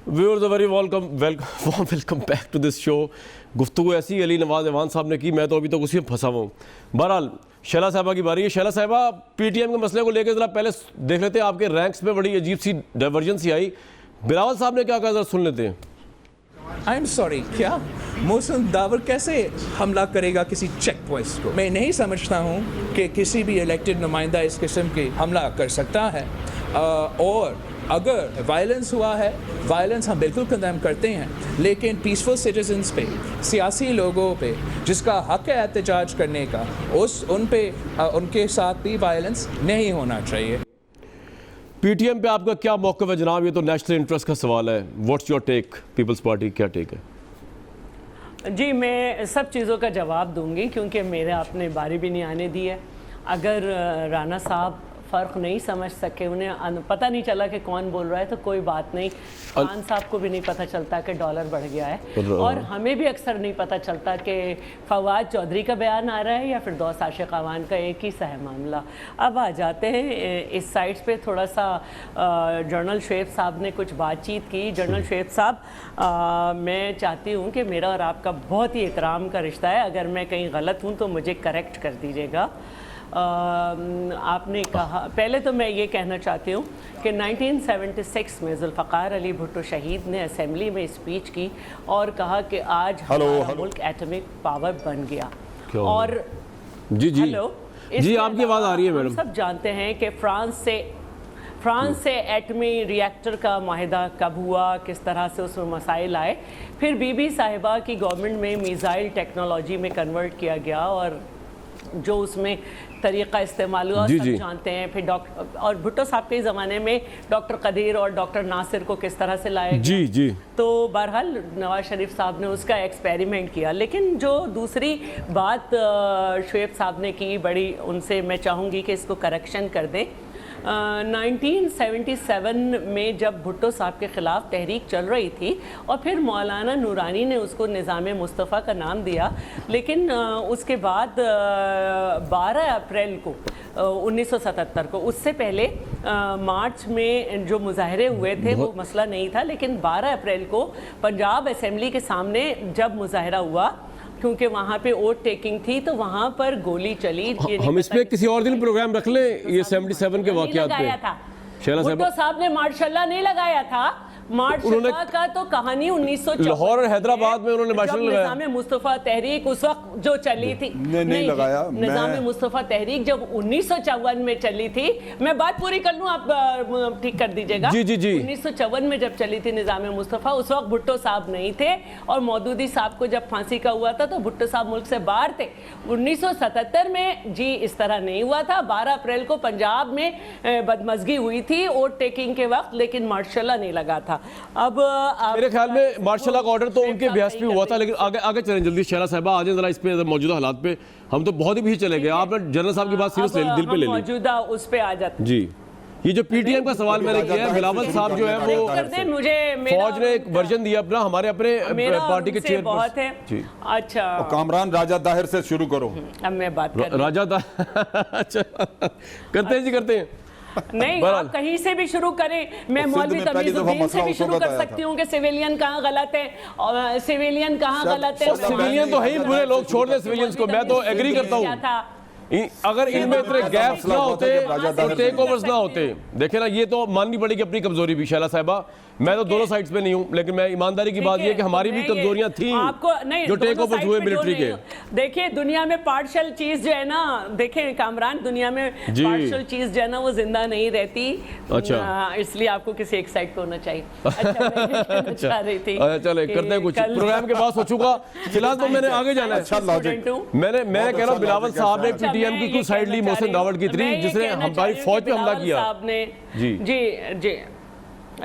Viewers very welcome back to this show. गुफ्तगू ऐसी अली नवाज अवान साहब ने की, मैं तो अभी तक उसी में फंसा हुआ हूँ। बहरहाल शैला साहिबा की बारी है। शैला साहिबा, पीटीएम के मसले को लेकर जरा पहले देख लेते हैं। आपके रैंक्स में बड़ी अजीब सी डाइवर्जेंस आई। बिलावल साहब ने क्या कहा, जरा सुन लेते हैं। आई एम सॉरी, क्या मोहसिन दावर कैसे हमला करेगा किसी चेक पोस्ट को? मैं नहीं समझता हूँ कि किसी भी इलेक्टेड नुमाइंदा इस किस्म की हमला कर सकता है। और अगर वायलेंस हुआ है, वायलेंस हम बिल्कुल कंडेम करते हैं, लेकिन पीसफुल सिटीजन्स पे, सियासी लोगों पे जिसका हक है एहतजाज करने का, उनके साथ भी वायलेंस नहीं होना चाहिए। पीटीएम पे आपका क्या मौक़िफ़ है जनाब? ये तो नेशनल इंटरेस्ट का सवाल है। What's your take? People's party क्या टेक है? जी मैं सब चीज़ों का जवाब दूंगी, क्योंकि मेरे आपने बारी भी नहीं आने दी है। अगर राना साहब फ़र्क नहीं समझ सके, उन्हें पता नहीं चला कि कौन बोल रहा है, तो कोई बात नहीं। खान साहब को भी नहीं पता चलता कि डॉलर बढ़ गया है, और हमें भी अक्सर नहीं पता चलता कि फवाद चौधरी का बयान आ रहा है या फिर दोस्त आशिक अवान का एक ही सा है मामला। अब आ जाते हैं इस साइड्स पे थोड़ा सा। जनरल शुएब साहब ने कुछ बातचीत की। जनरल शुएब साहब, मैं चाहती हूँ कि मेरा और आपका बहुत ही एहतराम का रिश्ता है। अगर मैं कहीं गलत हूँ तो मुझे करेक्ट कर दीजिएगा। आपने कहा, पहले तो मैं ये कहना चाहती हूँ कि 1976 में जुल्फ़कार अली भुट्टो शहीद ने असेंबली में स्पीच की और कहा कि आज हमारा मुल्क एटॉमिक पावर बन गया। और जी जी आपकी आवाज़ आ रही है मैडम। सब जानते हैं कि फ्रांस से एटमी रिएक्टर का माहिदा कब हुआ, किस तरह से उसमें मसाइल आए, फिर बीबी साहिबा की गवर्नमेंट में मिसाइल टेक्नोलॉजी में कन्वर्ट किया गया, और जो उसमें तरीका इस्तेमाल हुआ, जी, सब जी। जानते हैं। फिर डॉक्टर और भुट्टो साहब के ज़माने में डॉक्टर कदीर और डॉक्टर नासिर को किस तरह से लाया गया। जी जी तो बहरहाल नवाज शरीफ साहब ने उसका एक्सपेरिमेंट किया। लेकिन जो दूसरी बात शुएब साहब ने की, बड़ी उनसे मैं चाहूँगी कि इसको करेक्शन कर दें। 1977 में जब भुट्टो साहब के ख़िलाफ़ तहरीक चल रही थी और फिर मौलाना नूरानी ने उसको निज़ाम मुस्तफ़ा का नाम दिया, लेकिन उसके बाद 12 अप्रैल को 1977 को, उससे पहले मार्च में जो मुजाहरे हुए थे वो मसला नहीं था, लेकिन 12 अप्रैल को पंजाब असेंबली के सामने जब मुजाहरा हुआ, क्योंकि वहाँ पे वोट टेकिंग थी, तो वहाँ पर गोली चली। हम इसमें किसी और दिन प्रोग्राम रख लें ये 77 के वाक़यात पे। शैला भुट्टो साहब ने मार्शल्ला नहीं लगाया था। मार्शल्ला का तो कहानी 1954 लाहौर और हैदराबाद में उन्होंने मार्शल लगाया। निज़ाम मुस्तफ़ा तहरीक उस वक्त जो चली थी, नहीं लगाया। निज़ाम मुस्तफ़ा तहरीक जब 1954 में चली थी, मैं बात पूरी कर लूँ, आप ठीक कर दीजिएगा। जी जी जी। 1954 में जब चली थी निज़ाम मुस्तफ़ा, उस वक्त भुट्टो साहब नहीं थे और मौदूदी साहब को जब फांसी का हुआ था तो भुट्टो साहब मुल्क से बाहर थे। 1977 में जी इस तरह नहीं हुआ था। 12 अप्रैल को पंजाब में बदमज़गी हुई थी वोट टेकिंग के वक्त, लेकिन मार्शल्ला नहीं लगा था। अब मेरे ख्याल में मार्शल का ऑर्डर तो उनके बेहस पे हुआ था, लेकिन आगे आगे चलें जल्दी। शैला साहिबा आ जाए जरा इस पे मौजूदा हालात पे। हम तो बहुत ही पीछे चले गए, आपने जनरल साहब की बात सीरियस दिल पे ले ली। मौजूदा उस पे आ जाते जी। ये जो पीटीएम का सवाल मैंने किया है, बिलावल साहब जो है वो फौज ने एक वर्जन दिया अपना, हमारे अपने पार्टी के चेयर बहुत है। अच्छा, कामरान राजा दाहिर से शुरू करो। अब मैं बात कर राजा अच्छा करते हैं जी, करते हैं। नहीं, आप कहीं से भी शुरू करें। मैं मौलवी तमीज़ुद्दीन से भी शुरू कर सकती हूँ कि सिविलियन कहाँ गलत है और सिविलियन कहाँ गलत है। सिविलियन तो है ही बुरे लोग, छोड़ दें सिविलियंस को, मैं तो एग्री करता हूँ। अगर इनमें इतने गैप्स ना होते, टेक ओवर्स ना होते, देखे ना, ये तो माननी पड़ेगी अपनी कमजोरी भी। शैला साहिबा, मैं तो दोनों साइड्स पे नहीं हूँ, लेकिन मैं ईमानदारी की बात ये कि हमारी भी कमजोरियां थी जो टेक ओवर्स हुए मिलिट्री के। देखिए, दुनिया में पार्शियल चीज जो है ना, देखें कामरान, दुनिया में पार्शियल चीज जो है ना वो जिंदा नहीं रहती। अच्छा, इसलिए आपको किसी एक साइड पे होना चाहिए। अच्छा रही थी। चले करते हैं कुछ, प्रोग्राम के बाद सोचूंगा। फिलहाल तो मैंने आगे जाना है। मैं कह रहा हूँ बिलावल साहब ने पीटीएम की क्यों साइड ली मोहसिन दावड़ की थी, जिसने हमारी फौज पे हमला किया। जी जी जी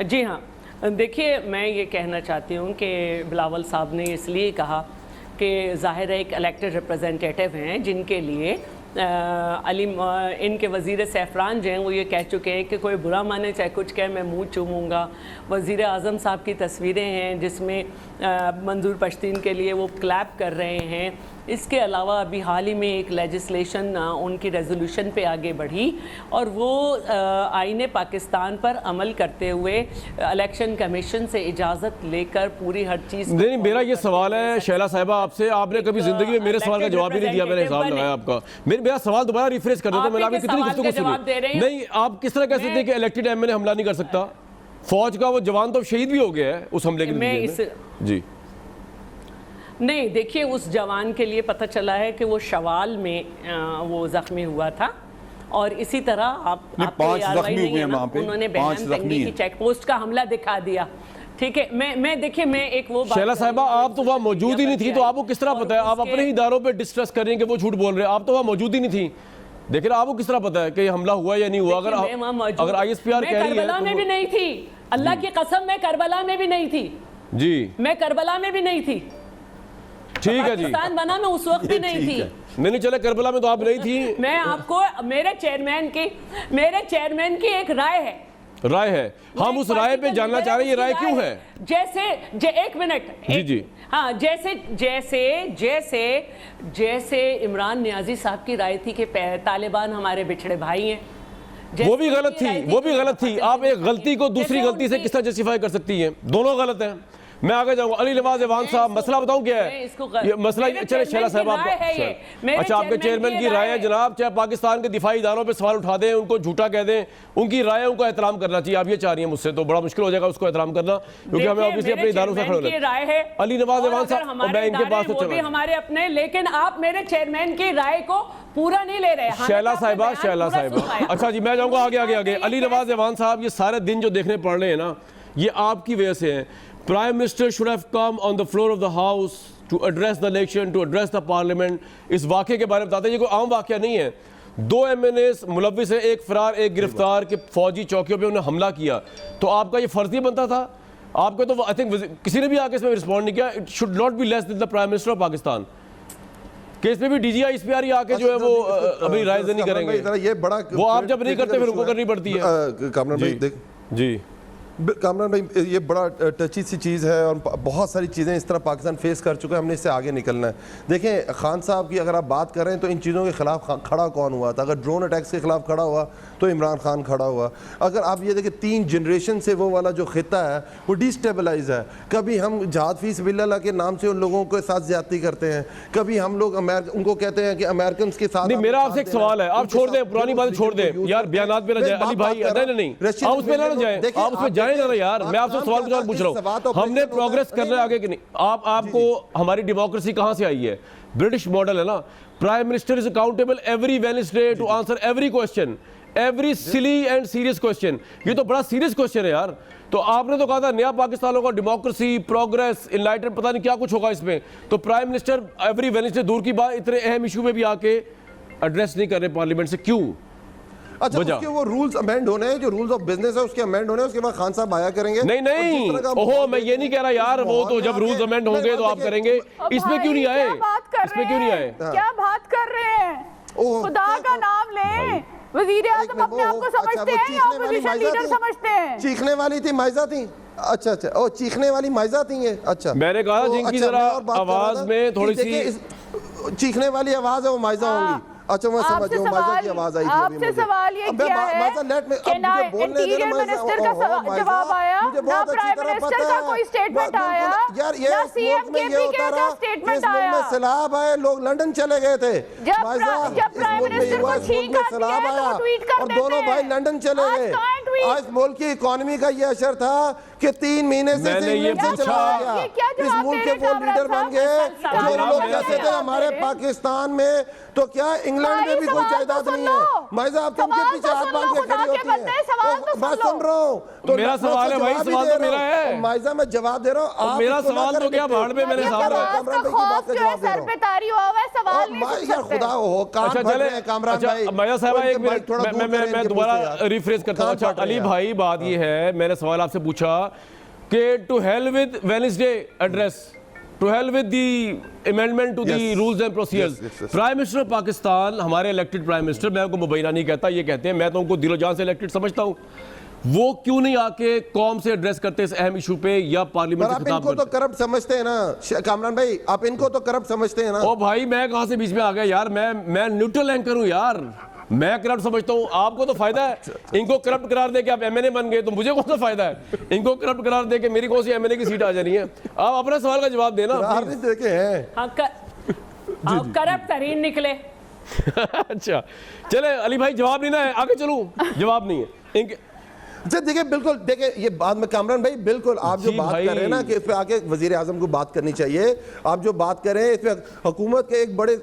जी हाँ, देखिए, मैं ये कहना चाहती हूँ कि बिलावल साहब ने इसलिए कहा कि ज़ाहिर है एक इलेक्टेड रिप्रेजेंटेटिव हैं जिनके लिए इनके वज़ीर सैफरान जो हैं वो ये कह चुके हैं कि कोई बुरा माने चाहे कुछ कहे, मैं मुंह चूमूंगा। वज़ीर आज़म साहब की तस्वीरें हैं जिसमें मंजूर पश्तीन के लिए वो क्लैप कर रहे हैं। इसके अलावा अभी हाल ही में एक लेजिस्लेशन उनकी रेजोल्यूशन पे आगे बढ़ी और वो आईने पाकिस्तान पर अमल करते हुए इलेक्शन कमीशन से इजाज़त लेकर पूरी हर चीज़। नहीं, मेरा ये सवाल है शैला साहिबा आपसे, आपने कभी जिंदगी में मेरे सवाल का जवाब ही नहीं दिया, मैंने हिसाब लगाया आपका। मेरा सवाल दोबारा रिफ्रेश कर देता हूं, मैंने आपकी कितनी गुफ्तगू सुनी। नहीं, आप किस तरह कह सकते हैं कि इलेक्टेड एमएलए हमला नहीं कर सकता? फौज का वो जवान तो शहीद भी हो गया है उस हमले के नतीजे में। जी नहीं, देखिए, उस जवान के लिए पता चला है कि वो शवाल में वो जख्मी हुआ था और इसी तरह आपको 5 जख्मी हुए वहाँ पे, उन्होंने बेहन की चेक पोस्ट का हमला दिखा दिया। ठीक है, मैं देखिए, मैं एक वो बात, शैला साहिबा आप तो वहाँ मौजूद ही नहीं थी, तो आपको किस तरह पता है? आप अपने ही इदारों पे डिस्ट्रस कर रहे हैं कि वो झूठ बोल रहे हैं, आप तो वहाँ मौजूद ही नहीं थी। देखिए ना, आपको किस तरह पता है कि हमला हुआ या नहीं हुआ? अगर आईएसपीआर कह रही है, करबला में भी नहीं थी, अल्लाह की कसम, मैं करबला में भी नहीं थी जी, मैं करबला में भी नहीं थी। ठीक है जी, पाकिस्तान बना मैं उस वक्त भी नहीं थी। नहीं चले, करबला में तो आप नहीं थी। मैं आपको मेरे चेयरमैन की एक राय है, हम उस राय पे जानना चाह रहे हैं, ये राय क्यों है? एक मिनट जी हाँ, जैसे इमरान नियाजी साहब की राय थी कि तालिबान हमारे बिछड़े भाई हैं, वो भी गलत थी। आप एक गलती को दूसरी गलती से किस तरह जस्टिफाई कर सकती हैं? दोनों गलत हैं। मैं आगे जाऊंगा। अली नवाज अवान साहब, मसला बताऊं क्या है? ये मसला, चले शैला साहब अच्छा, आपके चेयरमैन की राय है जनाब, चाहे पाकिस्तान के दिफाई इदारों पे सवाल उठा दें, उनको झूठा कह दें, उनकी राय उनको एहतराम करना चाहिए। आप ये चाह रही हैं मुझसे, तो बड़ा मुश्किल हो जाएगा उसको एहतराम करना, क्योंकि हमें ऑब्वियसली अपने इदारों से खड़े होना है। अली नवाज अवान साहब, मैं इनके पास तो चला हमारे अपने, लेकिन आप मेरे चेयरमैन की राय को पूरा नहीं ले रहे। शैला साहिबा अच्छा जी, मैं जाऊंगा आगे। अली नवाज अवान साहब, ये सारे दिन जो देखने पड़ रहे हैं ना, ये आपकी वजह से है। Prime Minister should have come on the floor of the House to address the election, to address the Parliament. इस वाक़े के बारे में बताते हैं, ये कोई आम वाक़या नहीं है। 2 MNAs मुलविस है, एक फरार एक गिरफ्तार के फौजी चौकियों पे उन्हें हमला किया, तो आपका ये फर्ज नहीं बनता था? आपको तो आई थिंक किसी ने भी आके इसमें रिस्पॉन्ड नहीं किया। It should not be less than the prime minister of Pakistan. Case पे भी DGI इस पे आके जो है वो अभी राय नहीं करेंगे। ये बड़ा वो आप जब नहीं करते फिर उनको करनी पड़ती है। कामरान भाई देख जी कामरान भाई, ये बड़ा टची सी चीज़ है और बहुत सारी चीज़ें इस तरह पाकिस्तान फेस कर चुका है, हमने इससे आगे निकलना है। देखें खान साहब की अगर आप बात करें तो इन चीज़ों के खिलाफ खड़ा कौन हुआ था? अगर ड्रोन अटैक्स के खिलाफ खड़ा हुआ तो इमरान खान खड़ा हुआ। अगर आप ये देखें 3 जनरेशन से वो वाला जो खिता है वो डिस्टेबलाइज है। कभी हम जहाद फी सबिलिल्लाह के नाम से उन लोगों के साथ ज्यादती करते हैं, कभी हम लोग उनको कहते हैं कि अमेरिकन के साथ। नहीं, मेरा आपसे एक सवाल है, आप छोड़ दें पुरानी बातें, छोड़ दें यार, बयानात पे ना जाए अली भाई। नहीं आप उसमें ना जाए, आप उसमें जाए ना यार, मैं आपसे सवाल पूछ रहा हूँ, हमने प्रोग्रेस कर रहे हैं आगे कि नहीं? आपको हमारी डेमोक्रेसी कहां से आई है? ब्रिटिश मॉडल है ना, prime minister is accountable every Wednesday to answer every question, every silly and serious question. ये तो बड़ा सीरियस क्वेश्चन है यार। तो आपने तो कहा था नया पाकिस्तान होगा, डेमोक्रेसी, प्रोग्रेस, इनलाइटमेंट, पता नहीं क्या कुछ होगा इसमें। तो प्राइम मिनिस्टर एवरी वेडनेसडे दूर की बात, इतने अहम इशू में भी आके एड्रेस नहीं कर रहे पार्लियामेंट से, क्यों? अच्छा, उसके वो रूल्स अमेंड होने हैं, जो रूल्स ऑफ बिजनेस है उसके अमेंड होने हैं, उसके बाद खान साहब आया करेंगे। नहीं ओहो, मैं ये नहीं कह रहा यार, वो तो जब रूल्स अमेंड होंगे तो आप करेंगे। इसमें क्यों नहीं आए? इसमें क्यों नहीं आए? क्या बात कर रहे हैं? खुदा का नाम लें। वजीर आज़म अपने आप को समझते हैं या ऑपोजिशन लीडर समझते हैं? चीखने वाली थी माइजा थी। अच्छा ओ चीखने वाली माइजा थी ये। अच्छा, मैंने कहा जिनकी जरा आवाज में थोड़ी सी चीखने वाली आवाज है वो माइजा होंगी। अच्छा, मैं समझ गया, माइजा की आवाज आई थी। आपसे सवाल ये किया है कि ना इंटीरियर मिनिस्टर का जवाब आया, ना प्राइम मिनिस्टर का कोई स्टेटमेंट आया, ना सीएम केपीके का स्टेटमेंट आया। सैलाब आए, लोग लंदन चले गए थे। जब प्राइम मिनिस्टर को छींक आती है तो वो ट्वीट कर देते हैं। और दोनों भाई लंदन चले गए। आज मुल्क की इकोनॉमी का ये असर था कि 3 महीने से ये पूछा, इस मुल्क के वो लीडर बन गए जो लोग कहते थे हमारे पाकिस्तान में तो क्या इंग्लैंड में भी कोई जायदाद नहीं है। माइजा आप तो उनके पीछे हाथ बांध के खड़ी होती है। मैं सुन रहा हूँ तो मेरा सवाल है भाई, सवाल तो मेरा है। माइजा मैं जवाब दे रहा हूँ, मेरा सवाल तो क्या भाड़ में मेरे सामने सर पे तारी हुआ है, सवाल नहीं यार खुदा हो काम भर रहे हैं कामरान भाई। माइजा साहब एक मिनट मैं दोबारा रिफ्रेश करता हूँ। अच्छा अली भाई, बात ये है, मैंने सवाल आपसे पूछा कि to hell with Wednesday address, to hell with the amendment to the rules and procedures. Prime minister of Pakistan, हमारे इलेक्टेड प्राइम मिनिस्टर, मैं उनको मुबैना नहीं कहता, ये कहते हैं, मैं तो उनको दिलो जान से इलेक्टेड समझता हूँ, वो क्यों नहीं आके कौम से एड्रेस करते इस अहम इशू पे या पार्लियामेंट से खिताब करते? तो करप्ट समझते हैं ना कामरान भाई, आप इनको तो करप्ट समझते हैं ना। ओ भाई, मैं कहां से बीच में आ गया यार? मैं न्यूट्रल एंकर हूं यार, मैं करप्ट समझता हूं। आपको तो फायदा है, इनको करप्ट करार दे के आप MNA बन गए, तो मुझे कौन सा फायदा है? इनको करप्ट करार दे के मेरी कौन सी MNA की सीट आ जानी है? आप अपने सवाल का जवाब देना। देखे हैं करप्ट तरीन निकले। अच्छा चले अली भाई, जवाब नहीं ना है, आगे चलूं? जवाब नहीं है इनके। देखिए बिल्कुल, देखिए ये बात में कामरान भाई बिल्कुल आप जो बात कर रहे हैं ना कि इस पे आके वजीर आजम को बात करनी चाहिए, आप जो बात कर रहे हैं इस पे हुकूमत के एक बड़े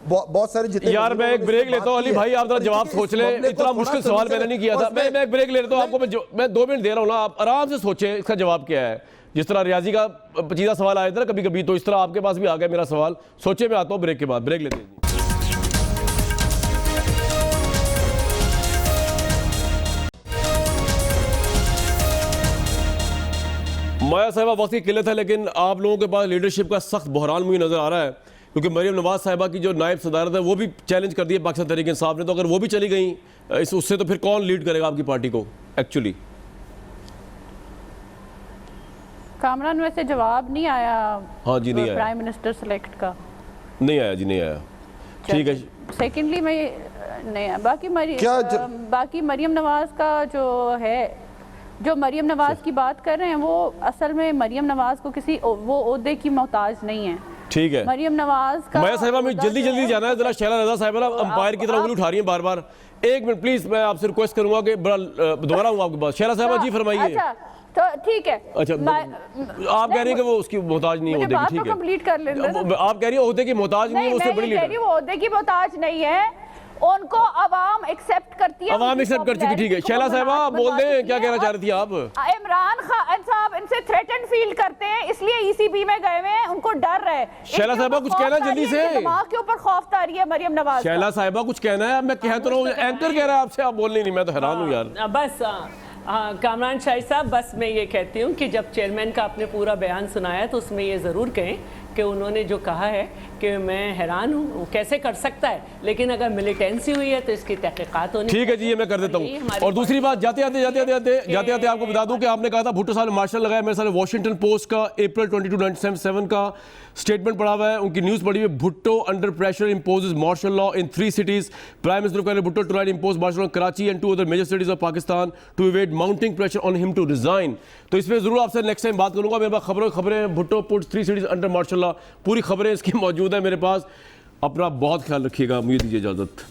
बहुत सारे जितने यार, मैं एक ब्रेक लेता हूँ अली भाई, आप जरा जवाब सोच लें, इतना मुश्किल सवाल मैंने नहीं किया था। मैं एक ब्रेक ले लेता हूँ आपको, मैं 2 मिनट दे रहा हूँ ना, आप आराम से सोचें इसका जवाब क्या है। जिस तरह रियाजी का पेचीदा सवाल आया था ना कभी कभी, तो इस तरह आपके पास भी आ गया मेरा सवाल। सोचे, मैं आता हूँ ब्रेक के बाद, ब्रेक लेते हैं। माया साहिबा वक्त की किल्लत है, लेकिन आप लोगों के पास लीडरशिप का सख्त बहरान मुझे नज़र आ रहा है, क्योंकि मरियम नवाज साहिबा की जो नायब सदारत है वो भी चैलेंज कर दी है पाकिस्तान तहरीक इंसाफ ने। तो अगर वो भी चली गई उससे, तो फिर कौन लीड करेगा आपकी पार्टी को एक्चुअली? कामरान, वैसे जवाब नहीं आया। हाँ जी, नहीं आया प्राइम मिनिस्टर सेलेक्ट का, नहीं आया जी, नहीं आया। ठीक है। सेकेंडली मैं नहीं, बाकी मरियम नवाज का जो है, जो मरियम नवाज की बात कर रहे हैं, वो असल में मरियम नवाज को किसी वो ओहदे की मोहताज नहीं है। ठीक है, मरियम नवाज का माया साहिबा में जल्दी जाना है, जरा शैला रजा साहिबा अंपायर की तरह उंगली उठा रही हैं बार बार। 1 मिनट प्लीज, मैं आपसे रिक्वेस्ट करूंगा कि बड़ा दोबारा हूँ आपके पास। शैला साहिबा जी फरमाइए। अच्छा तो ठीक है। अच्छा, आप कह रही हैं कि वो उसकी मोहताज नहीं होती, ठीक है, कंप्लीट कर लेना। आप कह रही है ओहदे की मोहताज नहीं है, उससे बड़ी लीडर। वो ओहदे की मोहताज नहीं है, उनको अवाम एक्सेप्ट करती है, अवाम एक्सेप्ट कर चुकी, ठीक है। शैला साहिबा बोल दें, क्या कहना चाह रही थी आप? इमरान खान साहब इनसे थ्रेटन फील करते हैं, इसलिए ईसीबी में गए हुए हैं, उनको डर है। शैला साहिबा कुछ कहना जल्दी से, दिमाग के ऊपर खौफ तारी है मरियम नवाज। शैला साहिबा कुछ कहना है? मैं कह तो रहा हूँ, एंकर कह रहा है आपसे, आप बोलने नहीं, मैं तो हैरान हूँ यार। बस कामरान शाही साहब, बस मैं ये कहती हूँ कि जब चेयरमैन का आपने पूरा बयान सुनाया तो उसमें ये ज़रूर कहें कि उन्होंने जो कहा है कि मैं हैरान हूँ, वो कैसे कर सकता है, लेकिन अगर मिलिटेंसी हुई है तो इसकी तहकीकात होनी। ठीक है जी, ये मैं कर देता हूँ। और दूसरी बात, जाते आते आपको बता दूं कि आपने कहा था भुट्टो साहब ने मार्शल लगाया, मेरे साथ वॉशिंगटन पोस्ट का अप्रैल 22, 1997 का स्टेटमेंट पढ़ा हुआ है, उनकी न्यूज़ पढ़ी हुई है। Bhutto under pressure imposes martial law in 3 cities। Prime minister कह रहे Bhutto tried impose martial law Karachi and 2 other major cities of Pakistan to evade mounting pressure on him to resign. तो इस पर जरूर आपसे नेक्स्ट टाइम बात करूंगा। मेरे पास खबरें Bhutto put 3 cities under martial law, पूरी खबरें इसकी मौजूद है मेरे पास। अपना बहुत ख्याल रखिएगा, मुझे दीजिए इजाजत।